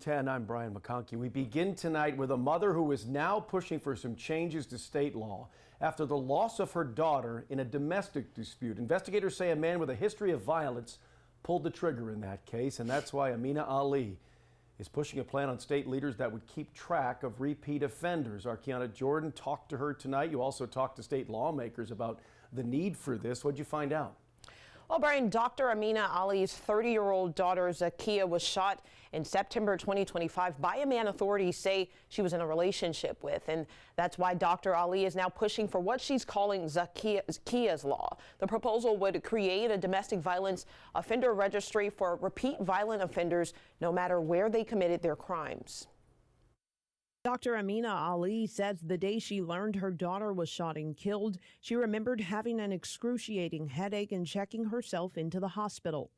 10, I'm Brian McConkey. We begin tonight with a mother who is now pushing for some changes to state law after the loss of her daughter in a domestic dispute. Investigators say a man with a history of violence pulled the trigger in that case, and that's why Amina Ali is pushing a plan on state leaders that would keep track of repeat offenders. Our Kiyah Jordan talked to her tonight. You also talked to state lawmakers about the need for this. What'd you find out? Well, Brian, Dr. Amina Ali's 30-year-old daughter, Kiyah, was shot in September 2025 by a man authorities say she was in a relationship with. And that's why Dr. Ali is now pushing for what she's calling Kiyah's law. The proposal would create a domestic violence offender registry for repeat violent offenders, no matter where they committed their crimes. Dr. Amina Ali says the day she learned her daughter was shot and killed, she remembered having an excruciating headache and checking herself into the hospital.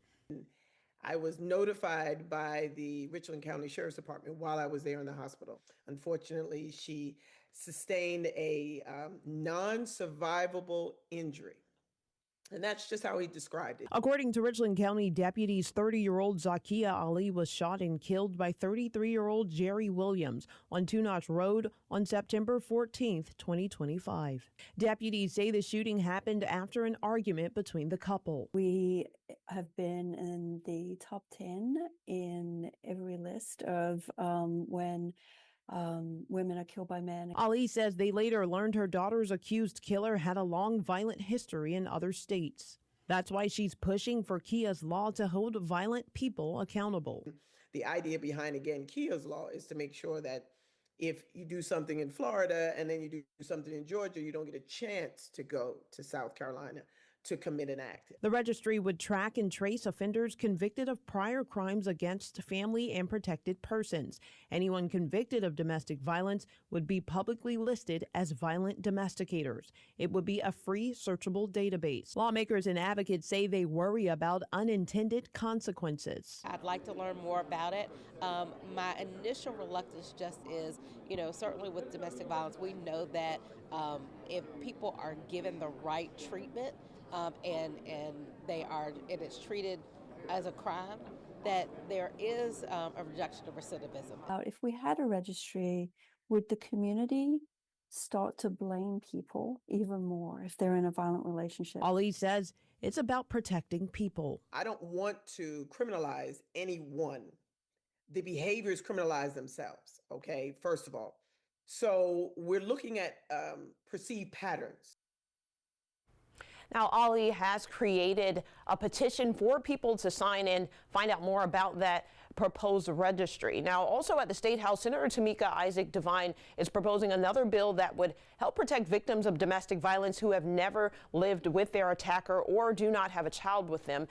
I was notified by the Richland County Sheriff's Department while I was there in the hospital. Unfortunately, she sustained a non-survivable injury. And that's just how he described it. According to Richland County deputies, 30-year-old Kiyah Ali was shot and killed by 33-year-old Jerry Williams on Two Notch Road on September 14th, 2025. Deputies say the shooting happened after an argument between the couple. We have been in the top 10 in every list of when women are killed by men. Ali says they later learned her daughter's accused killer had a long violent history in other states. That's why she's pushing for Kiyah's law to hold violent people accountable. The idea behind, again, Kiyah's law is to make sure that if you do something in Florida and then you do something in Georgia, you don't get a chance to go to South Carolina to commit an act. The registry would track and trace offenders convicted of prior crimes against family and protected persons. Anyone convicted of domestic violence would be publicly listed as violent domesticators. It would be a free, searchable database. Lawmakers and advocates say they worry about unintended consequences. I'd like to learn more about it. My initial reluctance just is, certainly with domestic violence, we know that if people are given the right treatment, and it's treated as a crime, that there is a reduction of recidivism. If we had a registry, would the community start to blame people even more if they're in a violent relationship? Ali says it's about protecting people. I don't want to criminalize anyone. The behaviors criminalize themselves, okay, first of all. So we're looking at perceived patterns. Now, Ali has created a petition for people to sign in, find out more about that proposed registry. Now, also at the State House, Senator Tamika Isaac Devine is proposing another bill that would help protect victims of domestic violence who have never lived with their attacker or do not have a child with them.